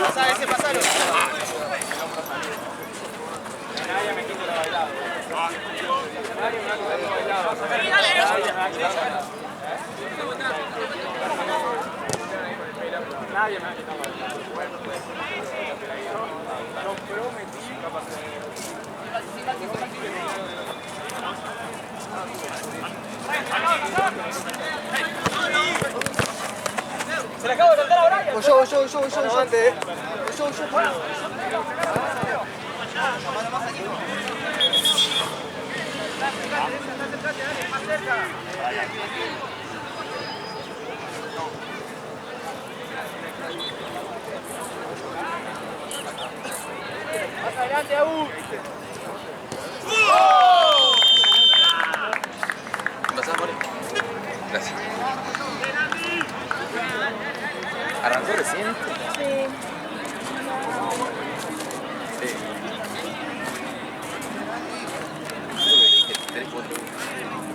Pasa ese, pasalo. Nadie me quita la bailada. Nadie me va a quitar la bailada. Nadie me va a quitar la bailada. Nadie me va a quitar la bailada. Lo prometí, capaz de... Se le acabo de saltar a Brian. Yo. Antes. Más adelante, Abu. ¿Pasás, More? Gracias. ¿Arrancó recién? Sí. Sí. Creo que le dije 3, 4.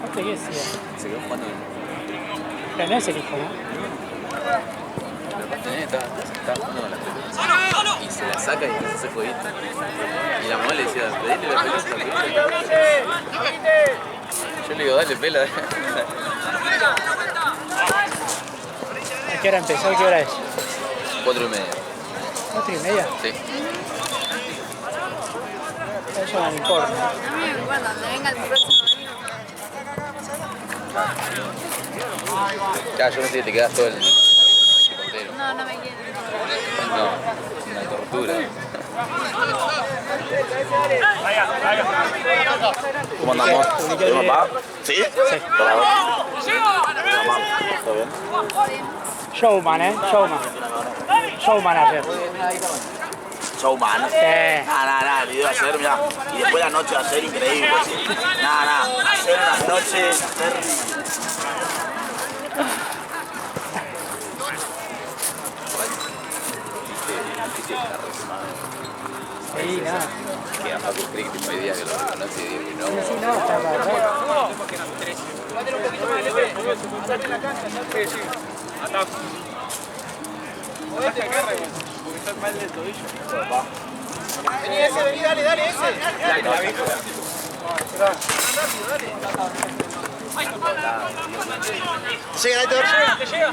No te qué decía. Se quedó jugando. Pero no es el hijo, ¿no? Pero Castañeda estaba jugando con la pelota. Y se la saca y empieza a hacer jueguito. Y la mamá le decía, pedile la pelota. Yo le digo, dale, pela. ¿A qué hora empezó? ¿A qué hora es? 4:30. 4:30. Sí. Eso no me importa. A mí me importa, cuando venga el próximo domingo. Ya, yo pensé que te quedás todo el equipo entero. No, no me quieren. No, una tortura. ¿Cómo andamos? ¿Tenemos papá? ¿Sí? Sí. ¿Todo bien? Showman, ¿eh? Showman. Showman ayer. Showman. Sí. Nada, el video de ayer, mirá. Y después la noche de ayer, increíble. Nada, ayer en las noches, ayer... Sí, nada. Que a Facu cree que hoy día que lo reconoce y digo que no. Sí, no, está raro. Dale un poquito más, Lepe. Sale en la cancha, ya. Sí. Atajo. Podés agarrar, porque estás mal del tobillo. Vení ese, vení, dale ese. La clavícula. Rápido, dale. Llega, Héctor. Te llega.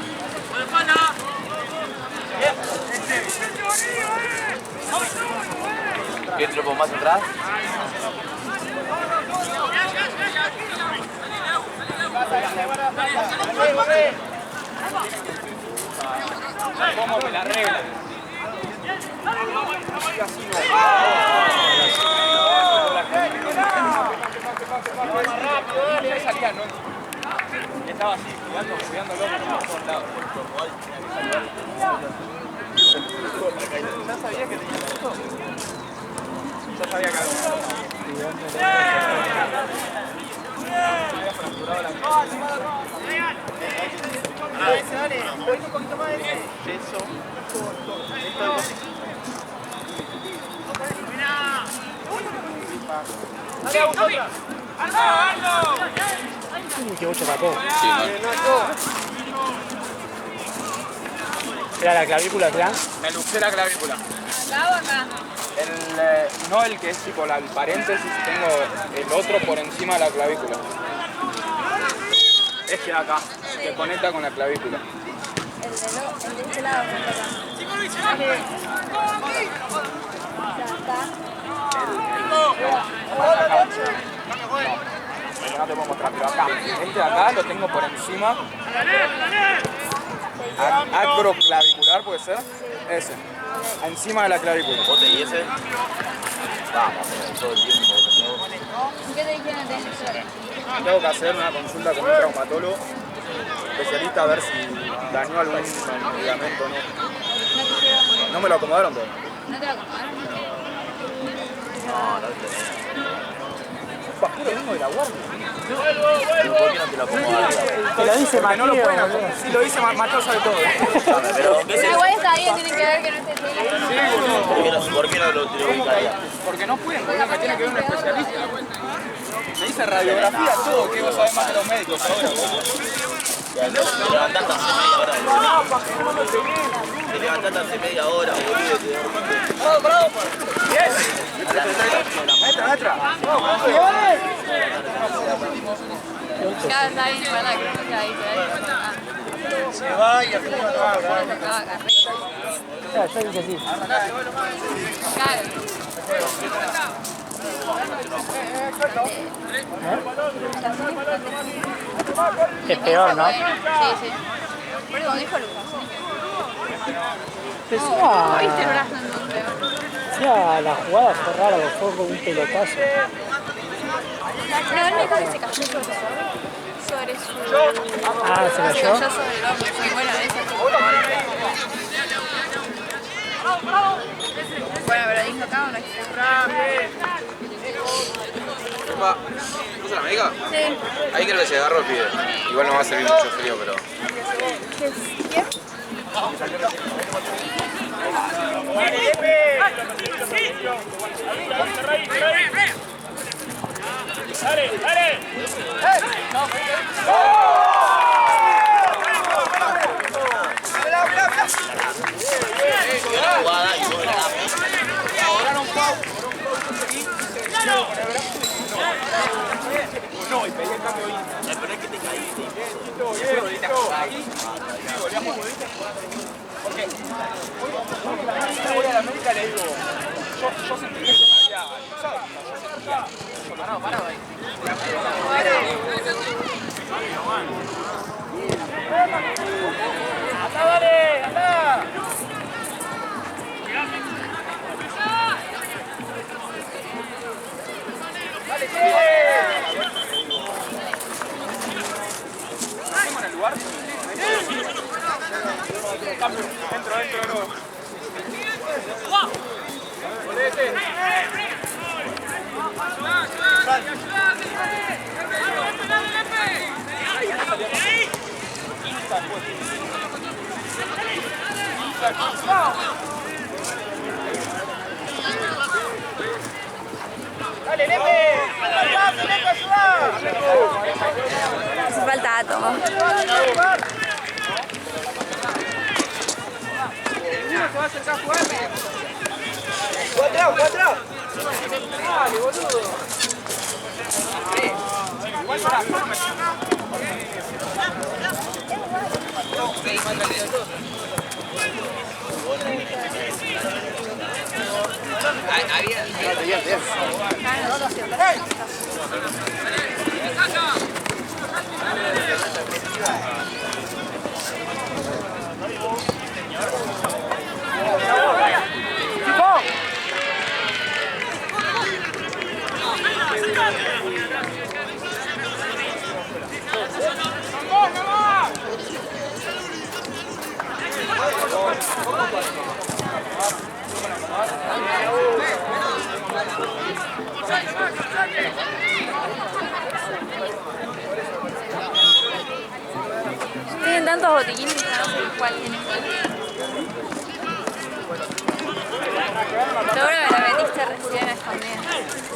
¿Qué tropo más atrás? ¿Cómo me la arregla? Más rápido, dale, ahí salía, ¿no? Estaba así, cuidándolo por todos lados. ¿Ya sabía que tenía esto? Ya sabía que había fracturado la cabeza. Dale, un poquito más de ese. Eso. Dale, a vosotras. Uy, qué bocha tapó. Sí, ¿Era la clavícula atrás? Me luxé la clavícula. ¿Acá o acá? No el que es tipo el paréntesis, tengo el otro por encima de la clavícula. Este de acá, que conecta con la clavícula. El de este lado. No te puedo mostrar, pero acá. Este de acá lo tengo por encima. Acroclavicular, ¿puede ser? Ese. Encima de la clavícula. ¿Bote y ese? Vamos, todo el tiempo. ¿Qué te dijeron de eso? Tengo que hacer una consulta con un traumatólogo especialista a ver si dañó algún ligamento o no. No te hicieron. No me lo acomodaron todo. ¿No te lo acomodaron? Puro mismo de la guardia. ¿Por qué no te lo acomodas? Te lo dice Porque no lo Mateo, pueden boludo. acomodar. Si lo dice Mateo sabe todo. Pero, ¿qué es Pero eso? igual está bien, tiene que ver que no esté bien. ¿Por qué no lo ubicaría? Porque no pueden, boludo, me tiene que ver un especialista. Me dice radiografía, todo, que vos sabés más de los médicos ahora. Te levantaste hace media hora, boludo. Te levantaste hace media hora, boludo. ¡Bravo! ¡Yes! ¡Maestra! Ya está bien, igual la que no se ahí, Se va y al final no habla. Claro, yo dije sí. Claro. Es peor, ¿no? Sí, sí. Pero como dijo Lucas. Pues, No, ¿viste el brazo entonces? ya, la jugada fue rara, que fue con un pelotazo. No, él me dijo que se cayó sobre su... Ah, ¿se Se cayó? cayó sobre el hombro. Sí, bueno, eso es bueno, pero dijo acá o no está. ¿Vos a la médica? Sí. Ahí creo que se agarró el pibe. Igual no va a servir mucho frío, pero... ¿Quién? La jugada y sobre la No, y pedí el cambio ahí. pero es que te caíste. Porque hoy voy a la América y le digo, yo sentí que se me había cruzado. Yo sentía. Parado ahí. ¡Anda, dale! ¡Anda! ¡Dale, sigue! ¿Estamos en el lugar? Cambio, entro, no. ¡Dale, Lepe! ¡Ayudá, Lepe, ayudá! Hace falta Toma. ¡Cuatro! Dale, boludo. Igual para. Tienen tantos botiquines que no sé cuál tiene cuál. Seguro que la metiste recién escondida.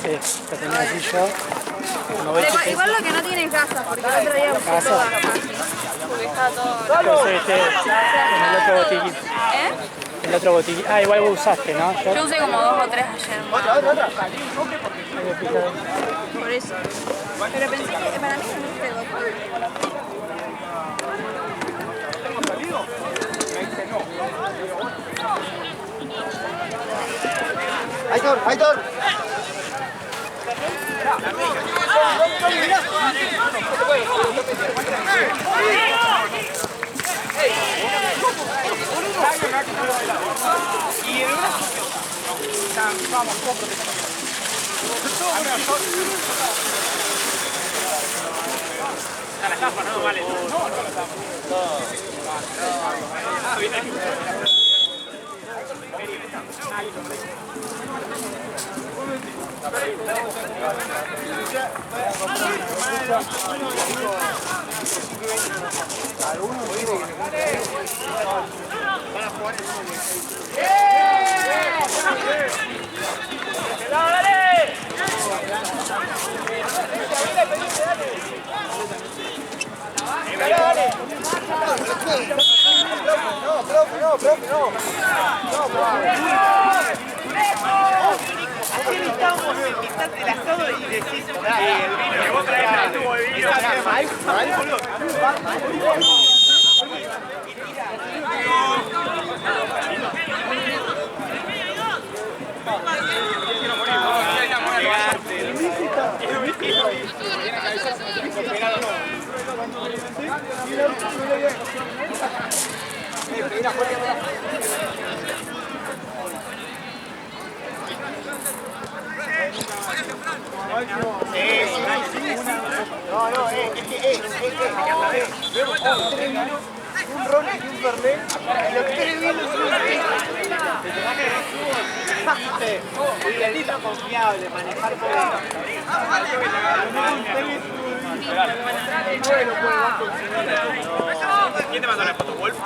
Sí, lo tenía así yo. No voy Pero igual lo que no tiene es gasa, porque el otro día usé Gasa. toda así. Porque estaba todo... Entonces, en el otro botiquín. ¿Eh? El otro botiquín. Ah, igual vos usaste, ¿no? Yo usé como 2 o 3 ayer. ¡Otra! Por eso. Pero pensé que para mí no viste el botón. ¿Tengo salido? Me dice no. ¡Aitor! Y el brazo. Vamos, compro. A la tapa, no, vale. No, la tapa. Ah, bien ahí. ¡Dale! Un ron y un fernet, y los tres vinos y el hilo confiable, manejar por ¿Quién te mandó la foto? ¿Wolf?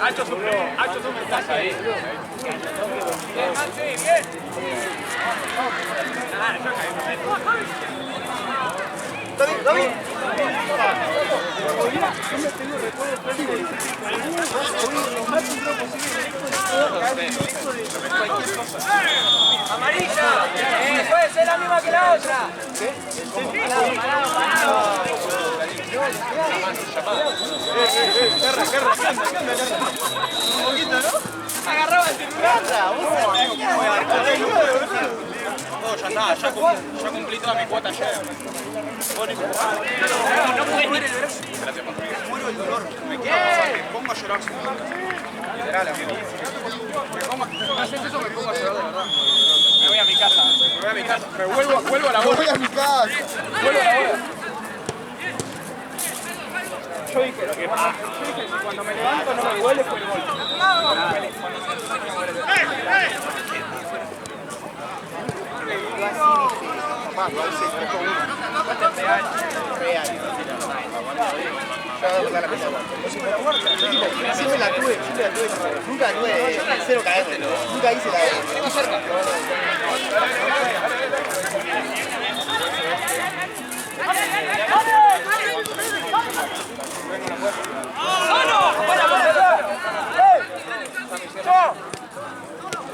Hacho su estás ahí. David. Amarilla. Puede ser la misma que la otra. Un poquito, ¿no? Agarraba el celular. No, ya está, ya cumplí toda mi cuota ayer. No puedes ni... Gracias, papá. Muero el dolor. Me pongo a llorar. Literal, haces eso, me pongo a llorar de verdad. Me voy a mi casa. Pero vuelvo a la bola. Voy a mi casa. Vuelvo a la bola. Yo dije lo que pasa. Cuando me levanto no me duele, fue el gol. Siempre la tuve, nunca tuve cero caer, nunca hice la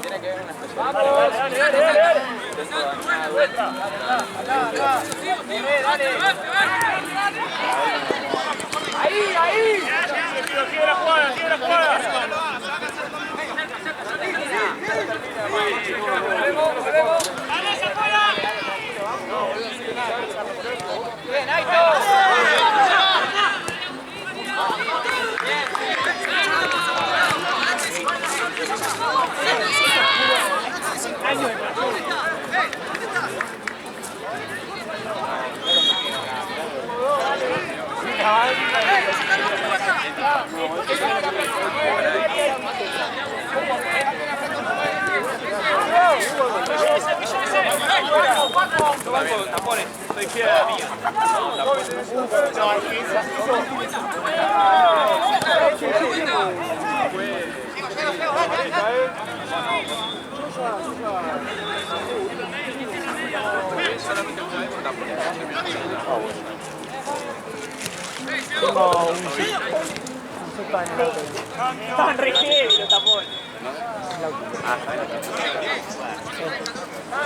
Tiene que haber una especial. Ahí. Sigue la jugada. Bien, ahí está. Tapones, estoy fiel de la mía. Tengo un sopa en el auto. Estaban re heavy los tapones.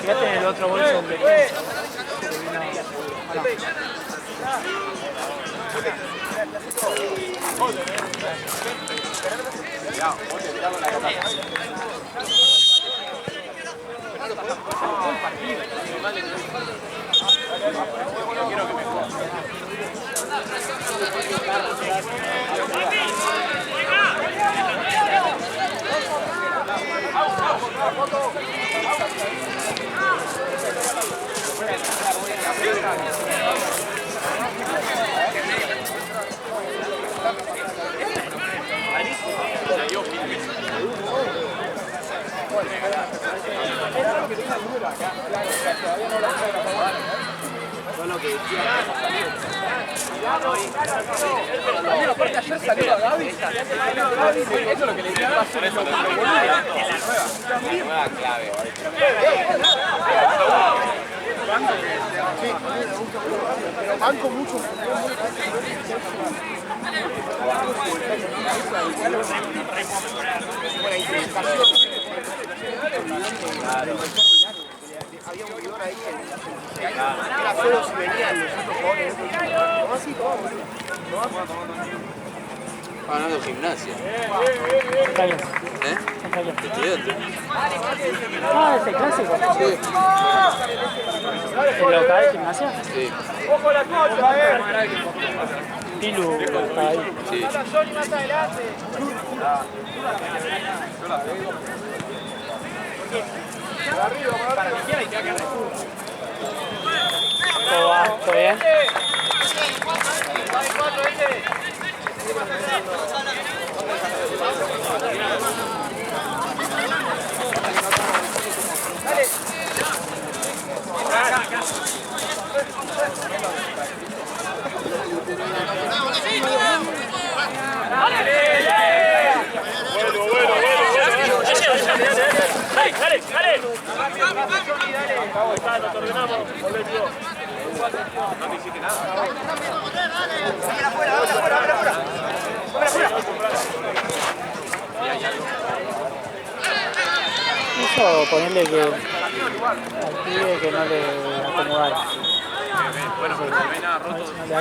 Fíjate en el otro bolso donde Aparte ayer salió a Gaby. Eso es lo que le decía. Por eso te lo La nueva clave. Pero banco mucho. Había un guión ahí que era solo si venían los otros jugadores. No así, Hablando de gimnasia. Calles. ¿Eh? Estudiante. Ah, ese clásico. Sí. ¿El local de gimnasia? Sí. ¡Ojo la concha, Pilu está ahí. Sí. Johnny más adelante. ¿Todo va? ¿Todo bien? Eso ponerle que al pibe que no le acomodara.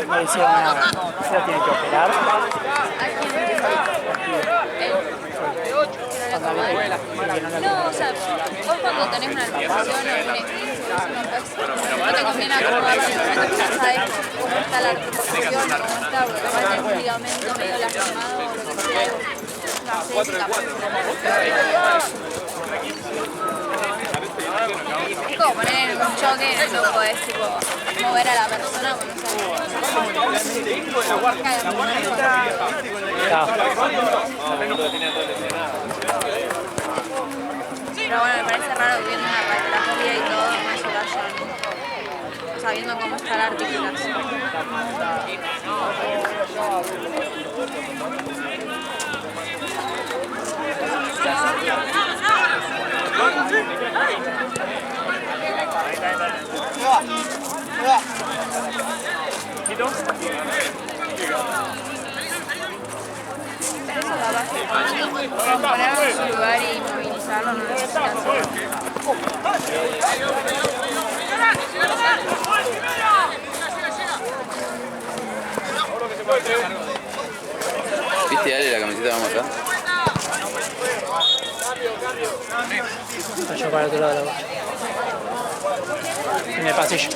No le hicieron nada. Se la tiene que operar. No, o sea, vos cuando tenés una alimentación o un esguince, no te conviene acomodar porque ya sabes cómo está la articulación, cómo está, porque capaz tenés un ligamento medio lastimado o lo que sea. No sé si capaz es como poner en un choque, no podés tipo mover a la persona porque no sabes. Pero bueno, me parece raro que viendo una radiografía y todo, no se vayan sabiendo cómo está la articulación. Pero eso capaz que ponerlo en su lugar y movilizarlo no necesita hacer. ¿Viste, Ale, la camiseta vamos acá? Yo para el otro lado de la bocha. En el pasillo.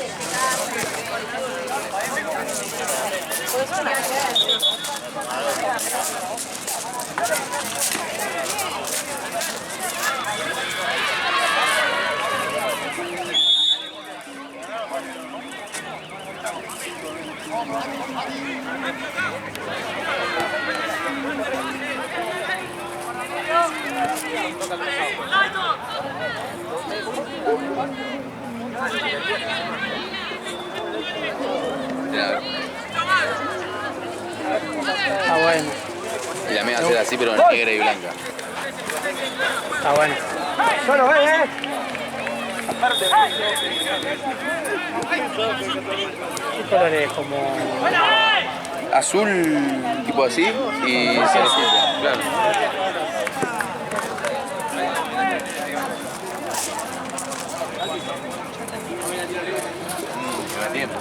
Está bueno. Y la mía va a ser así, pero negra y blanca. Está bueno. Solo ve, ¿Qué color es? Como... Azul, tipo así, y celestita, claro. Lleva tiempo.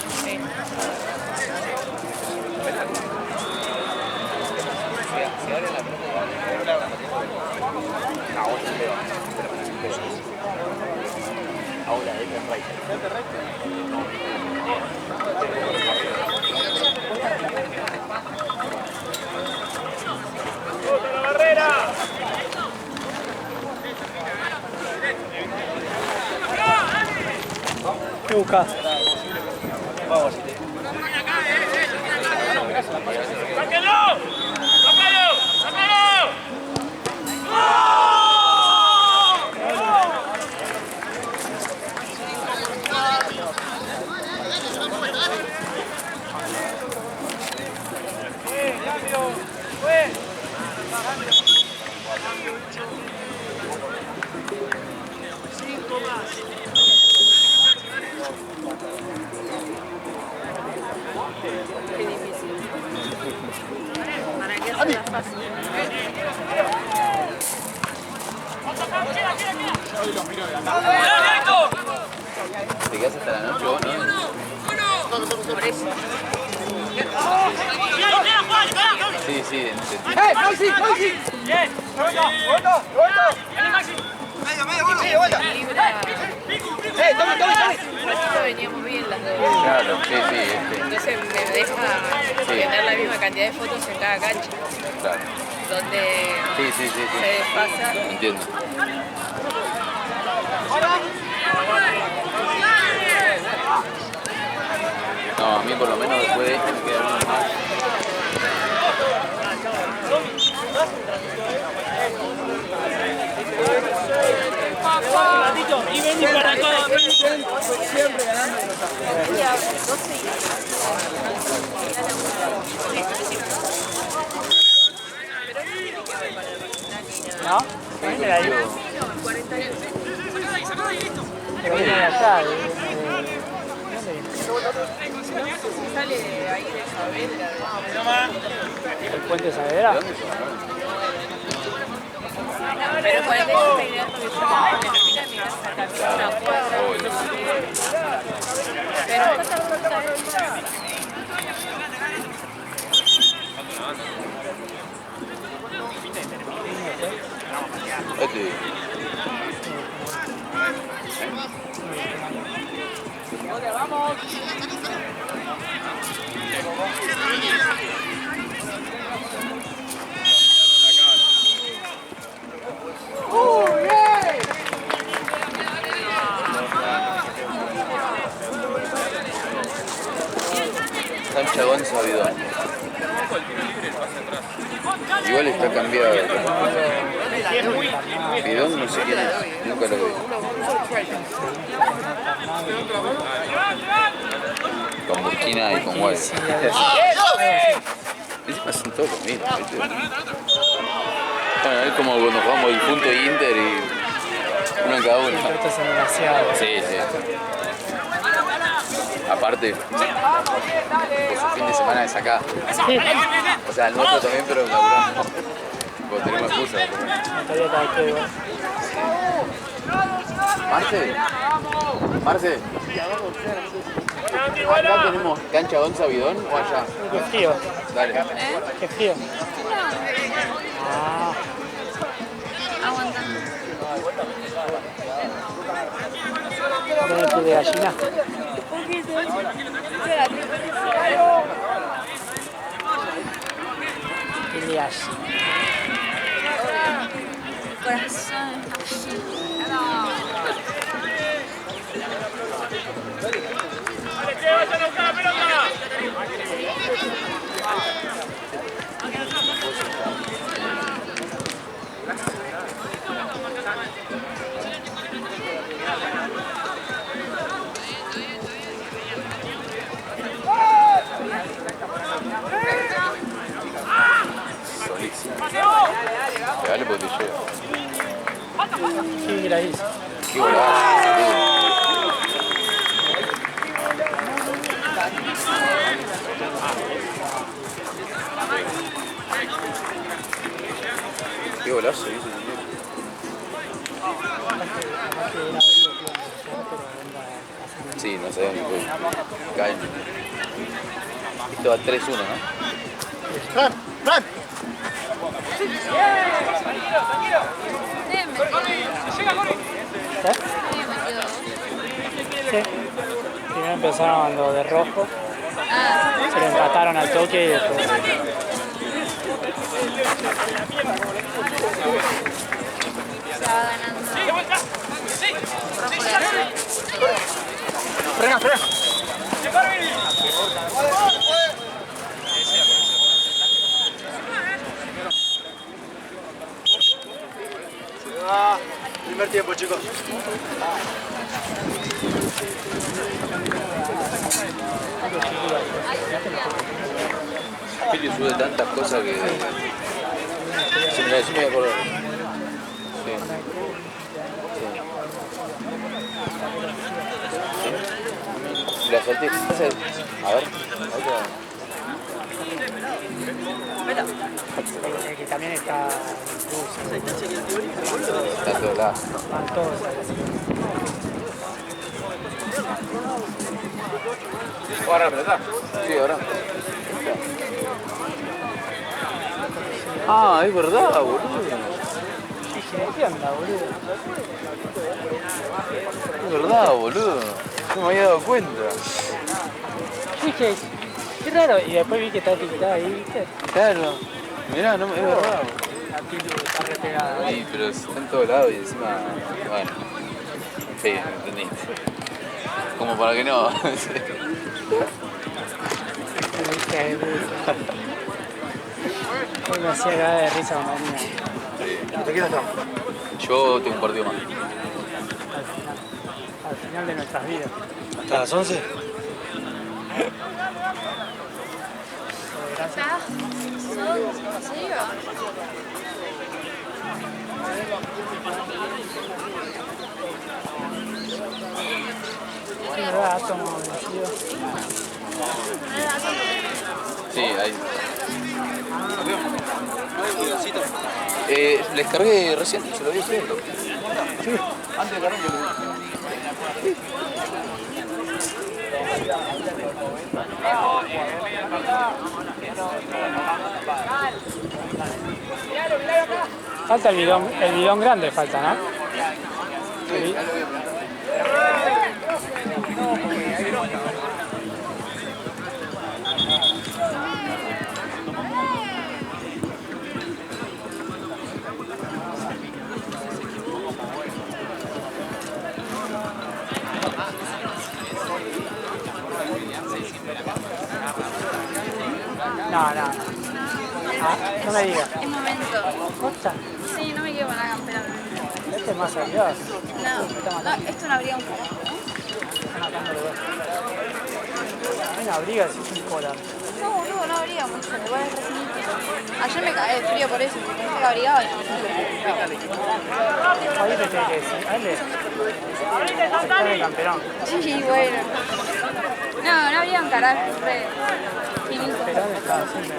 ¿Qué buscas? Qué difícil. ¿Para qué hacerla fácil? ¿Te quedas hasta la noche vos, no? Por eso. Sí, sí. Maxi! ¡Maxi! ¡Bien! ¡Vuelta! ¡Vuelta! ¡Vuelta! ¡Medio, vuelta! ¡Tome! Nosotros veníamos bien las dos. Claro, sí, sí. Entonces me deja tener la misma cantidad de fotos en cada cancha. Claro. Donde Sí. se desfasa. Entiendo. No, a mí por lo menos después de esto me queda uno más. Y vení para acá, Siempre ganando los ¿No? Viene de ahí. Pero viene de allá. ¿De dónde viene? Sale ahí de Saavedra. ¿El puente Saavedra? ¿De dónde son? Pero por el hecho de ir porque yo me fila en mi casa, camino una cuadra. Pero está Este. Cancha Gonza Bidón. Igual está cambiado. Bidón no sé quién es, nunca lo vi. Con Burkina y con Guay. Encima son todos los mismos, ¿viste? Bueno, es como cuando jugamos el punto Inter y uno en cada uno. Esto es demasiado. Sí, sí. Aparte, por su fin de semana es acá. O sea, el nuestro también, pero laburamos. Porque tenemos excusa. Todavía está aquí igual. Marce. ¿Acá tenemos cancha Gonza Bidón o allá? Qué frío. Dale. Qué frío. Ah, aguantando. ¿dónde tu de gallina? Qué de gallina. Corazón. Solísimo. Dale porque te lleva. Qué gratis. Qué golazo, qué golazo hizo. Sí, no sabía ni fue. Caen. Esto va 3-1, ¿no? ¡Fran! ¡Fran! Sí. Primero empezaron los de rojo, se lo empataron al toque y después. Se va ganando. ¡Frena! Primer tiempo, chicos. Filio sube tantas cosas que... Sí, mira, sí me voy a acordar. Sí. Sí. La salté. A ver. Que también está Está a todos lados. van todos. ¿Ahora la pelota? Sí, ahora. Ah, es verdad, boludo. Dije, ¿qué onda, boludo? Es verdad, boludo. No me había dado cuenta. Dije, qué raro. Y después vi que está etiquetada ahí, ¿viste? Claro. Mirá, no, es verdad. La pilu está re pegada. Sí, pero está en todos lados y encima, bueno, sí, ¿me entendiste? Como para que no. Hoy me hacía cagar de risa cuando venía. ¿De quién estamos? Yo tengo un partido más. Al final de nuestras vidas. ¿Hasta las 11? ¿En serio? Es verdad, átomo vencido. Sí, ahí. Les cargué recién, se lo vi escribiendo. Sí. Antes de cargar yo lo vi. Falta el bidón grande, falta, ¿no? Sí. No. Ah, no me digas. Es momento. ¿Posta? Sí, no me quedo con la campera. Este es más arriba. No, esto no habría un carajo, ¿no? Están matando los dos. Hay una abriga si es un cola. No, boludo, no habría mucho, igual es recién. Ayer me caí de frío por eso, porque no estaba abrigado. Ahí te tengo que decir, dale. Se pone el camperón. Sí, bueno. No habría un carajo, re finito. Camperón está siempre.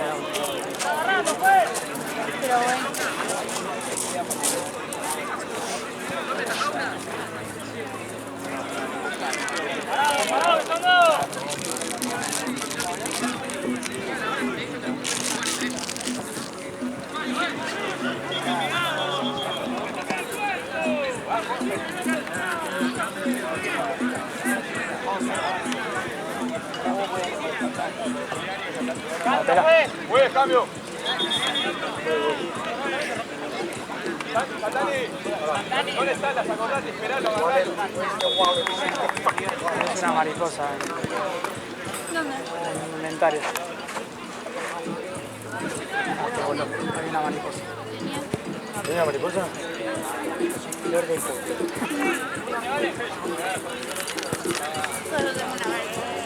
Pero bueno. ¡Buen cambio! ¿Dónde están las acordate? Esperalo, agarralo. Es una mariposa ¿Dónde? en inventario. Que voló. Hay una mariposa. ¿Tiene una mariposa? Verde y poco. Solo tengo una mariposa.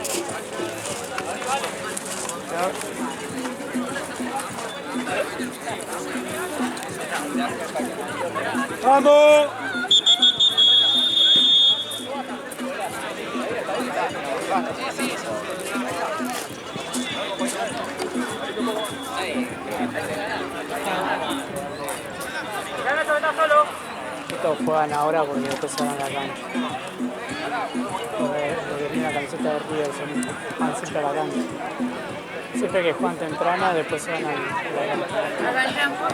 ¡Vamos! Estos juegan ahora porque después se van a la cancha. Los que tienen la camiseta de River van siempre a la cancha. Siempre que juegan temprano, después se van a la cancha. Arrancamos.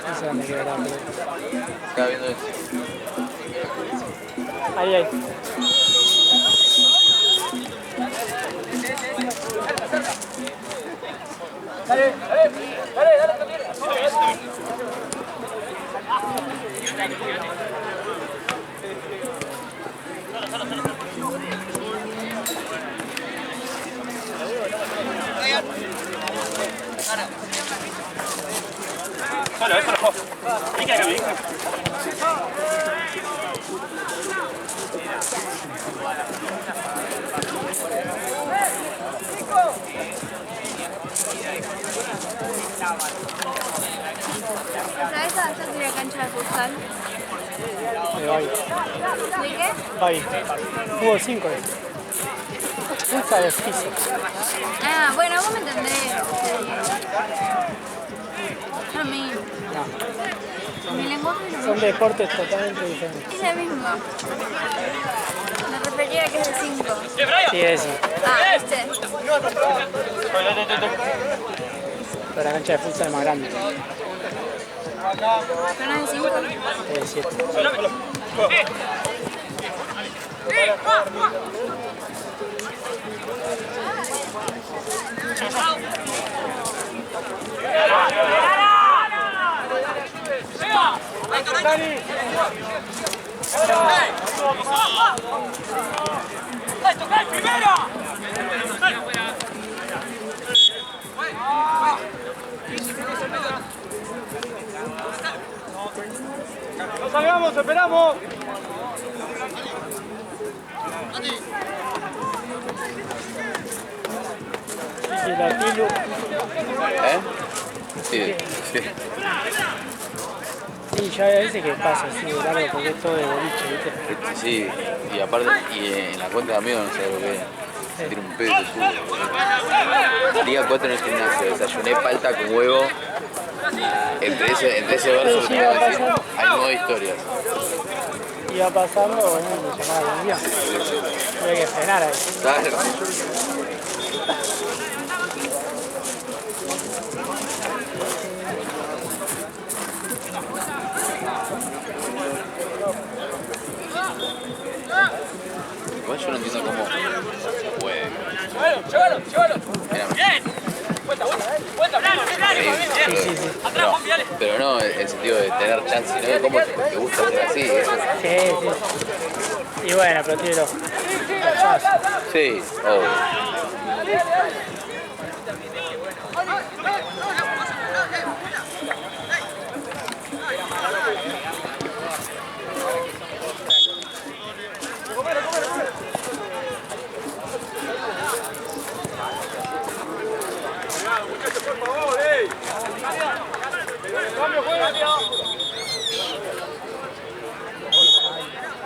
No sé dónde queda la pelota. Estaba viendo eso. Ahí. Solo, eso lo cancha de futsal? De Bavi. ¿De qué? Bavi. Fútbol 5. Futsal es piso. Ah, bueno, vos me entendés. A mí. No. Mi lenguaje no. Son deportes totalmente diferentes. Es la misma. Me refería a que es de 5. Sí, eso. Ah, ¿viste? Pero la cancha de futsal es más grande. ¿Pero no es de 5? Es de 7. ¡No salgamos, esperamos! Y la Pilu, ¿Eh? Sí, sí. y ya hay veces que pasa así de largo porque es todo de boliche, ¿viste? Sí, y aparte, y en la cuenta de amigos no sé lo que es. Tiene un pedo de culo. Día 4 en el gimnasio, desayuné palta con huevo. Entre ese verso que te voy a decir, hay 9 historias. Iba pasando, bueno, me llamaba la atención. Tuve que frenar ahí. Claro. Igual yo no entiendo cómo se puede. ¡Llévalo! Mira, Sí, sí, sí. pero no en el sentido de tener chance, sino de cómo te gusta ser así. Eso. Sí, sí. Y bueno, pero tiro. Sí, obvio.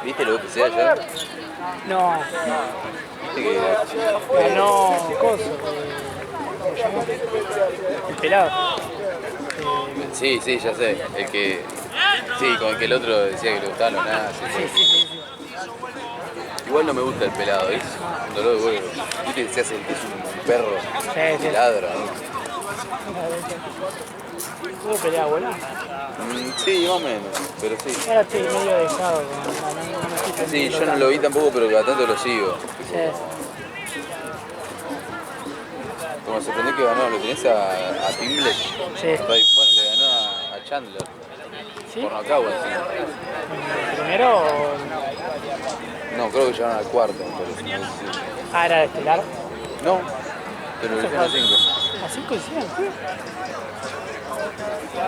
¿Viste lo que sea ayer? No, ¿Viste que ganó Coso. ¿Cómo se llama? El pelado. sí, sí, ya sé. El que. Sí, con el que el otro decía que le gustaban los nazis. Sí, sí, sí. Igual no me gusta el pelado, es un dolor de huevo. Viste que se hace el que es un perro Sí, sí. que ladra, ¿no? ¿Tuvo pelea buena? Sí, más o menos, pero sí. Ahora estoy medio dejado. No estoy Sí, yo no lo vi tampoco, pero cada tanto lo sigo. Sí. Como me sorprendió que ganó, ¿lo tenés a Pimble? Sí. Bueno, le ganó a Chandler. ¿Sí? Por nocaut encima. ¿Primero o...? No, creo que llegaron al cuarto, pero no sé si- Ah, era de estelar. No, pero le hicieron a 5. ¿A 5 hicieron?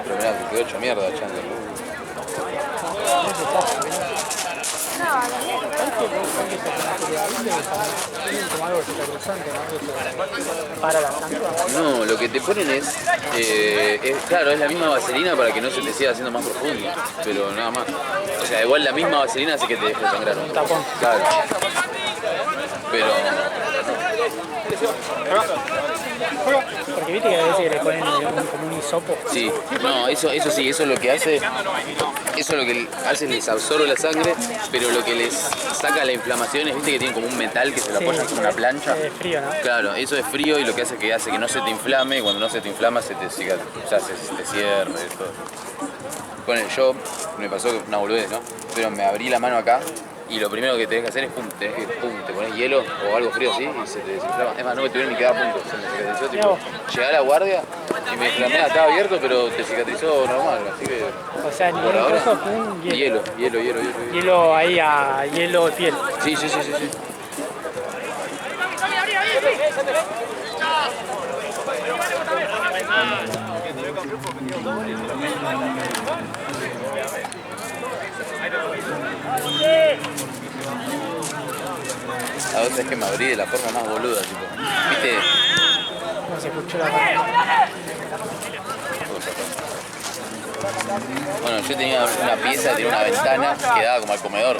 Pero mirá, se quedó hecho mierda Chandler. No, a la Tienen como algo cicatrizante, ¿no? Para la sangre. No, lo que te ponen es, claro, es la misma vaselina para que no se te siga haciendo más profundo, pero nada más. O sea, igual la misma vaselina hace que te deje sangrar. Un tapón. Claro. Pero, Porque viste que a veces que le ponen como un hisopo. sí, no, eso sí, eso es lo que hace, eso lo que hace es les absorbe la sangre, pero lo que les saca la inflamación es, viste que tienen como un metal que se lo apoyan con una plancha. Frío, ¿no? Claro, eso es frío y lo que hace que no se te inflame, y cuando no se te inflama se te, o sea, se te cierra y todo. Bueno, yo me pasó que una boludez, ¿no? Pero me abrí la mano acá y lo primero que tenés que hacer es te pones hielo o algo frío así y se te desinflama. Es más, no me tuvieron ni que dar puntos, se me cicatrizó, tipo, llegué a la guardia y me inflamé, estaba abierto pero te cicatrizó normal, así que... O sea, ningún Por ahora, coso fue un hielo. hielo. Hielo ahí a hielo de piel. Sí. A veces es que me abrí de la forma más boluda, tipo, ¿viste? No se escuchó la mano. Bueno, yo tenía una pieza, tenía una ventana que daba como al comedor.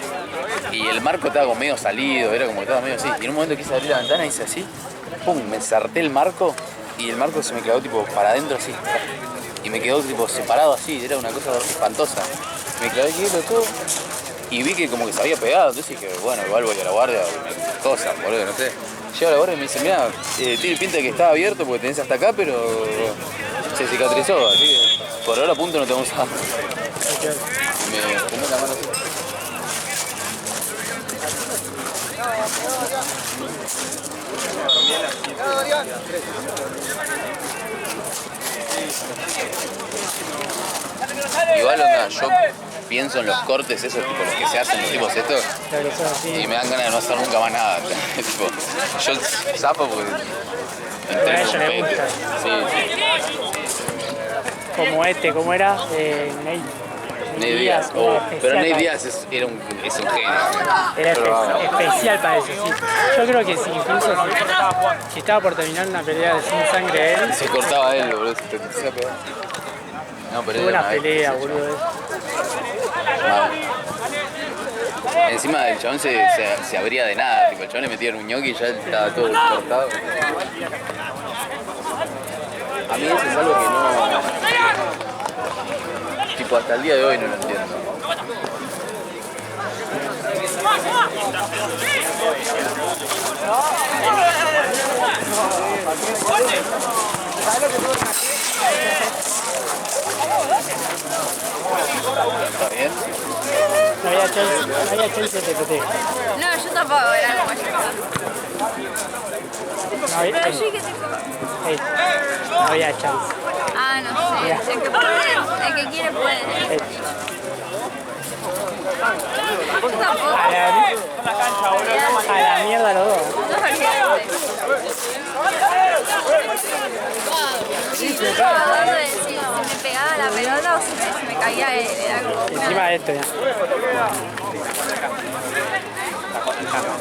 Y el marco estaba como medio salido, era como que estaba medio así. Y en un momento quise abrir la ventana y hice así, pum, me ensarté el marco y el marco se me quedó tipo para adentro así. Y me quedó tipo separado así, era una cosa espantosa. Me clavé quieto todo y vi que como que se había pegado. Entonces dije, bueno, igual voy a la guardia, cosas, boludo, no sé. Llego a la guardia y me dice, mira, tiene pinta de que estaba abierto porque tenés hasta acá, pero se cicatrizó, así que por ahora a punto no te vamos a... Me pongo la mano así. Igual onda, yo pienso en los cortes esos, tipo los que se hacen los tipos estos, y me dan ganas de no hacer nunca más nada. Tipo, yo zapo porque A ella le gusta. Sí. Como ¿cómo era? Ney Díaz. Pero Ney Díaz es un genio. Era especial para eso, sí. Yo creo que si incluso si estaba por terminar una pelea de sin sangre él. Se cortaba él, boludo. Se te empezaba a pegar. No, pero Tuvo una pelea, boludo. Encima el chabón se abría de nada. Tipo, el chabón le metía en un ñoqui y ya estaba todo cortado. A mí eso es algo que no... Tipo, hasta el día de hoy no lo entiendo. ¿Está bien? No había chance de TPT. No, yo tampoco, era como yo. No había, Pero sí que tipo... no había chance. Ah, no sé. El que puede, el que quiere puede. Yo tampoco. A la mierda los dos. No olvides. Sí, yo estaba dudando de si me pegaba la pelota o si me caía él. Era como una... Encima de esto ya.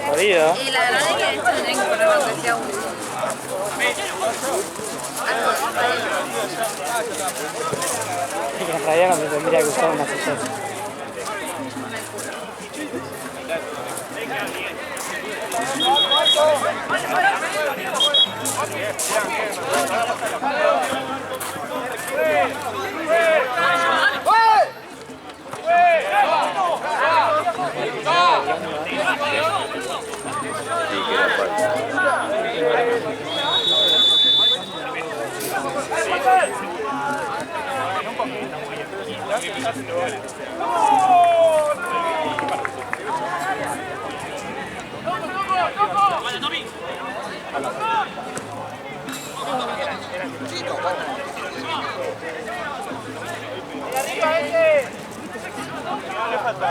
Jodido. Y la verdad es que esto tendría que ponerlo aunque sea uno. Y que en realidad no se tendría que usar una silla. Sí, que era falta.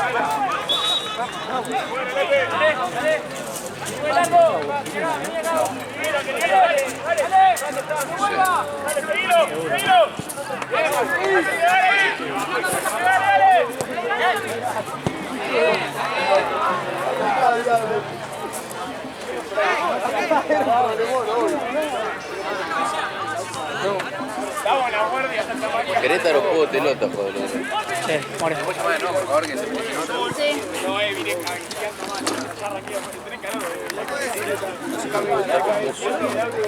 Querétaro juego telota, joder. Sí, more. No, por favor, que se pone otro. Sí.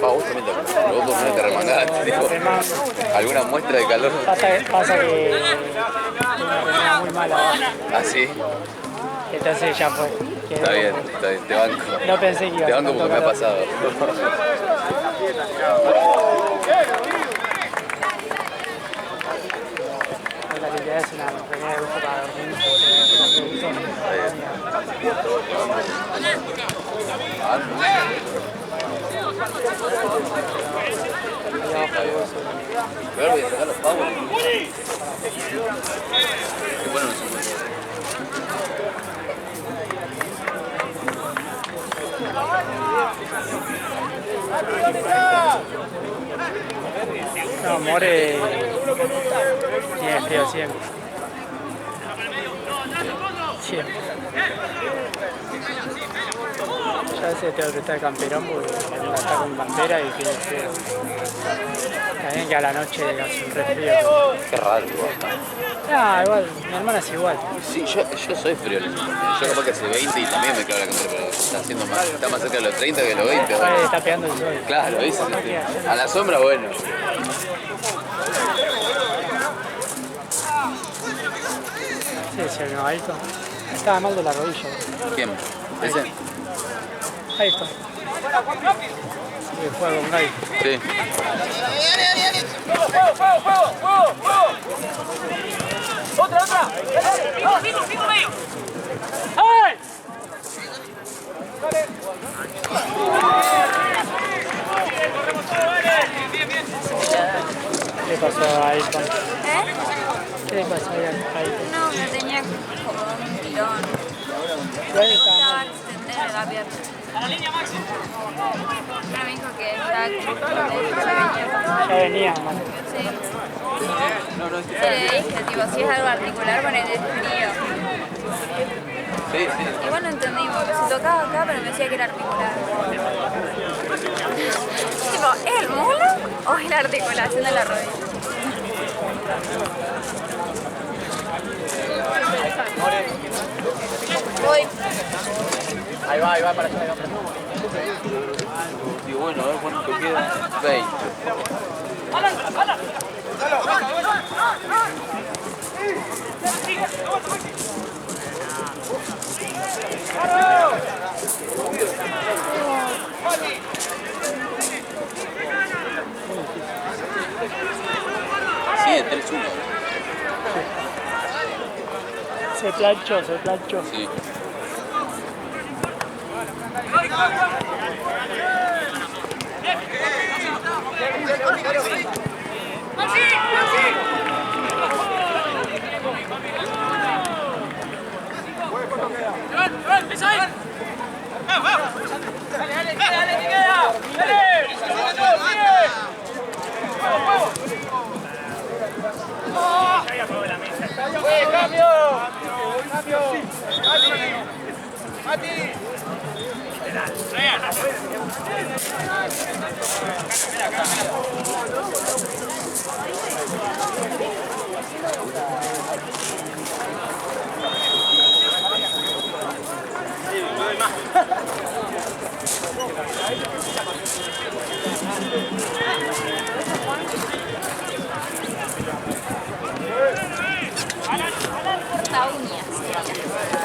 Vos también te acordás, pero vos por no te remangaste, tipo, alguna muestra de calor. Pasa que tengo una remera muy mala abajo. Ah, sí, Entonces ya fue. Quedó. está bien, te banco. No pensé que iba a Te ser banco tanto porque me ha calor. pasado. La que queda es una remera de gusto para dormir. Pero voy a sacar los pavos. Qué bueno eso. No, More tiene frío siempre. Siempre. Ya veces tengo que estar camperón porque mi hermana está con campera y tiene frío. También que a la noche hace un re frío. Qué raro, igual. Ah, igual, mi hermana es igual. Sí, yo soy frío. Yo capaz que hace 20 y también me clavo la campera, pero está más cerca de los 30 que de los 20. Ahora Bueno. está pegando el sol. Claro, ¿viste? A la sombra, bueno. Sí, se vio Ayrton. Estaba mal de la rodilla. ¿Quién? ¿Ese? Ayrton. Sí, que juega con Gay. Sí. ¡Otra! ¡Pico medio! ¡Ay! ¿Qué le pasó a Ayrton? ¿Eh? ¿Qué le pasó a Ayrton? No, me tenía como un tirón. Igual Me estaba gustaba mal. extender la pierna. Pero me dijo que ya Ya venía mal. sí. Sí, le dije, tipo, si es algo articular, ponele frío. Sí. Igual no entendimos, se tocaba acá, pero me decía que era articular. Tipo, ¿es el muslo o es la articulación de la rodilla? Voy. Ahí va, para allá. Y bueno, a ver cuánto queda. 20. Sí, 3-1. Se planchó. Sí.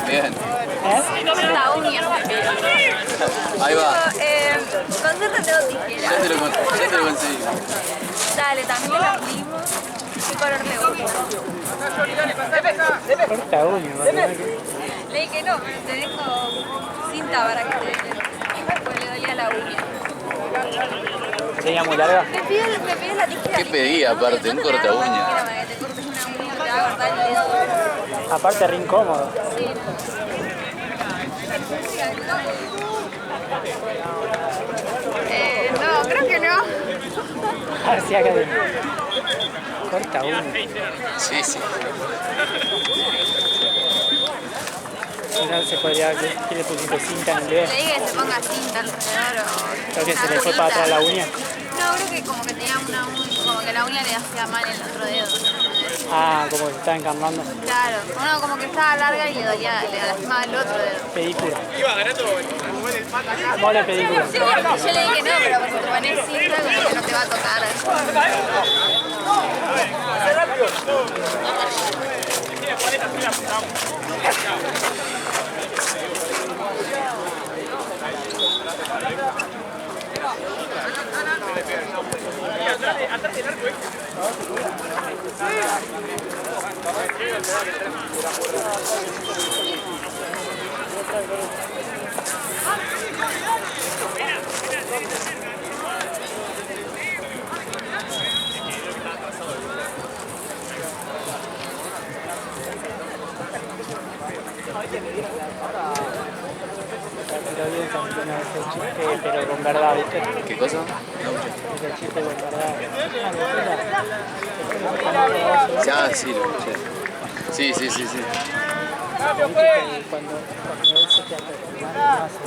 Bien. La uña. Ahí va. Con suerte tengo tijera. Ya te lo conseguí. Dale, también la abrimos. ¿Qué color le gusta? Corta uña, ¿verdad? Le dije no, pero te dejo cinta para que te... Pues le dolía la uña. ¿Tenía muy larga? Me pides la tijera. ¿Qué pedí aparte? Un corta uña. Para que te cortes una uña, te va a cortar el dedo. Aparte, re incómodo. Sí. No, creo que no. Así acá de... Corta uña. Sí. Si no, se podría... ¿Qué le pusiste cinta en el dedo? Le dije que se ponga cinta alrededor o... Creo que se una le fue para cinta. atrás la uña. No, creo que como que tenía una uña, como que la uña le hacía mal el otro dedo. Ah, como que se está encarnando. Claro, bueno, como que estaba larga y le dolía, le lastimaba el otro dedo. Pedícula. Mole pedícula. Sí, yo le dije no, pero porque te pones cinta como que no te va a tocar. Pero bien, no, ese chiste, pero con verdad, ¿viste? ¿Qué cosa? Ese chiste con verdad. Ah, sí, lo escuché. Sí. Cuando él se te acerca, no hace.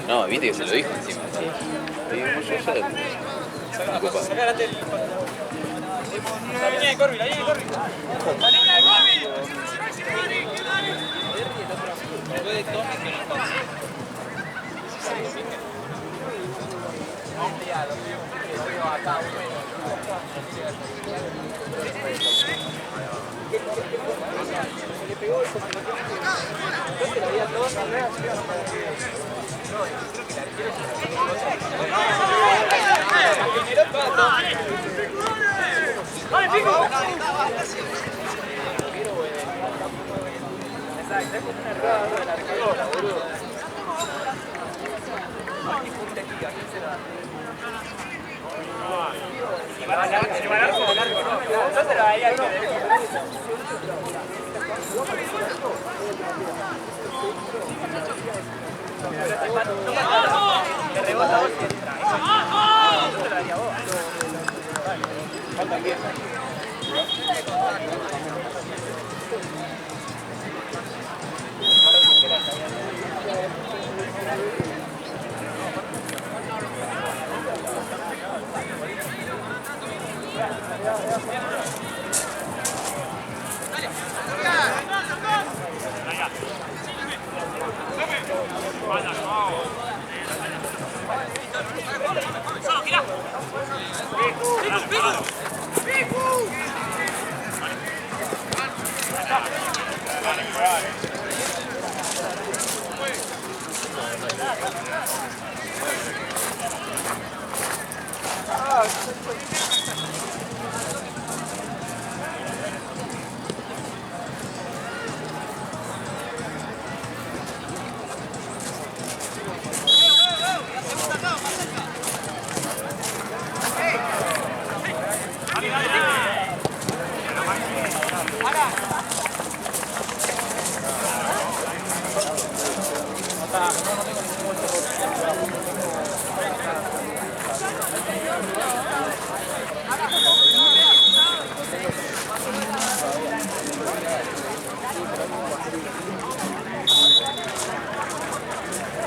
No, viste que se lo dijo encima. Sí. Digo, yo ya... Sacá la tele. La línea de Corby, la línea de Corby. ¡La línea de Corby! Después de Tommy que no pasa. ¡Vale, pico!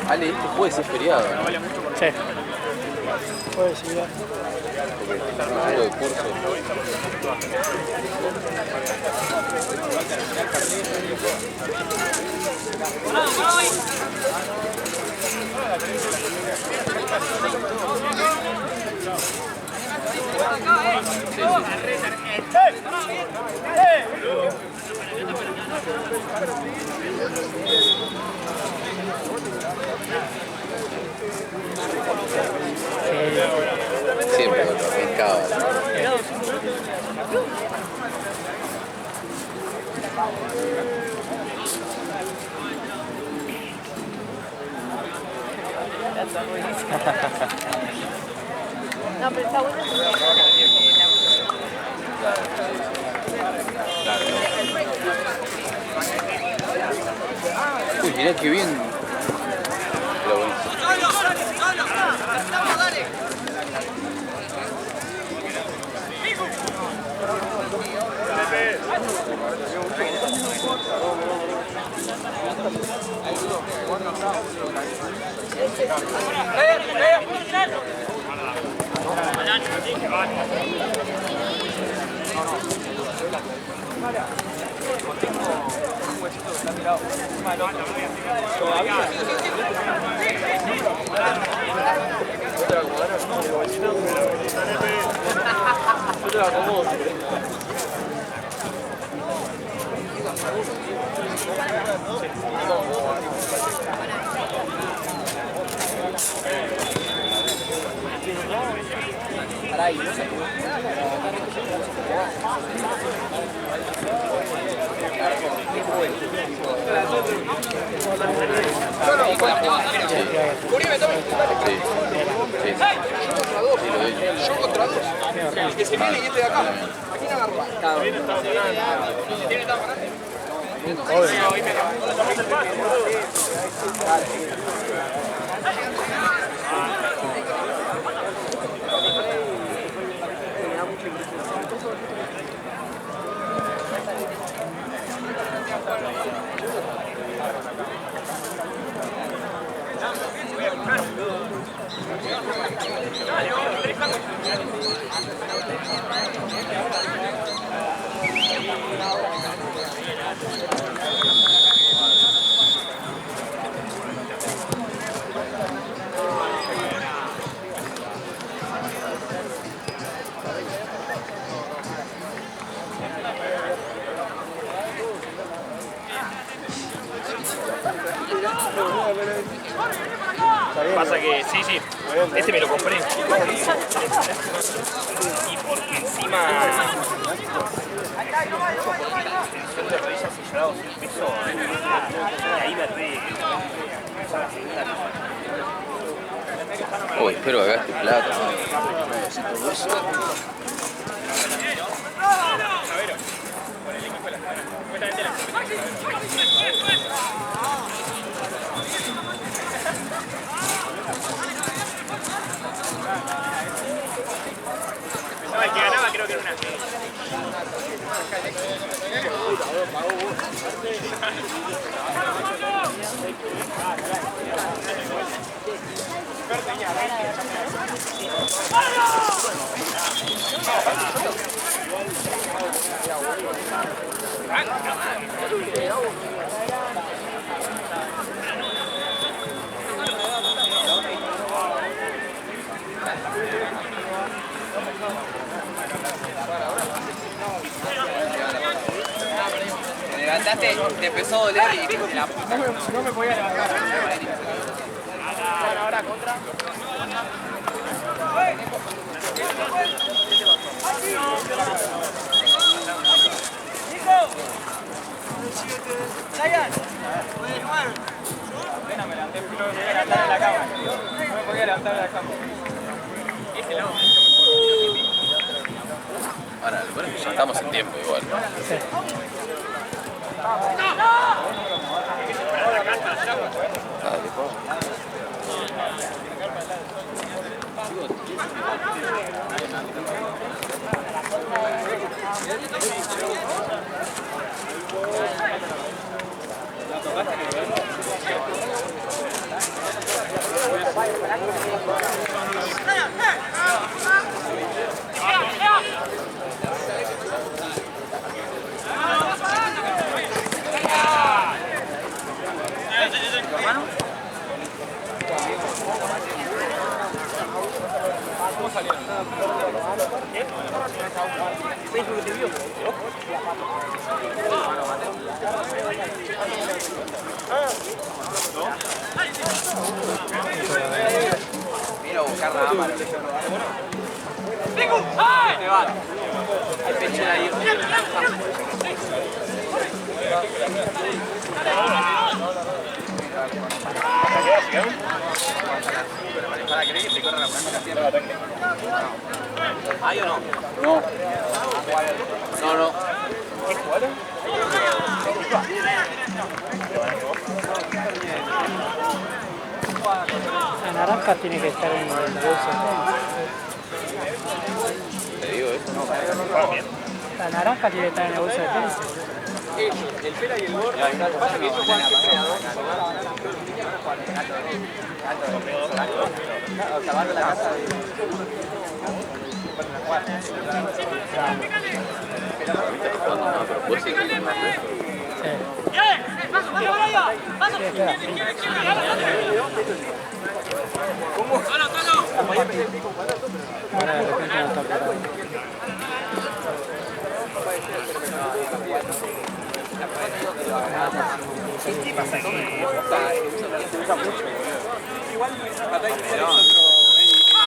Ale, esto puede ser feriado, ¿no? Sí. Puede ser. Porque un poco de curso. Siempre con los pescados. No, pero está bueno. Uy, mirá qué bien. Pero bueno. Yo contra dos. El que se viene y este de acá. ¿A quién agarra? ¿Tiene tan grande? Pasa que, sí, este me lo compré. Y porque encima... El sol de rodillas sellados el peso, y ahí me re... Uy, espero que gaste plata. No, el que ganaba creo que era una... Te levantaste, te empezó a doler y dijiste la puta. No me podía levantar. Ahora contra. Apenas me levanté, no me podía levantar de la cama. No me podía levantar de la cama. Ese lado. Ahora, lo bueno es que ya estamos en tiempo igual. Sí. Vino a buscar la ama. El pecho de ahí. ¿Hay o no? No. No, no. ¿Qué jugaron? La naranja tiene que estar en el bolso. Te digo eso, no. La naranja tiene que estar en el bolso de tenis. El pela y el gordo. Pasa que ellos juegan siempre a dos. Salvando la casa de... Ahora de repente no está parado. ¿Qué pasa? Que se usa mucho. Igual Luis Patay tiene otro...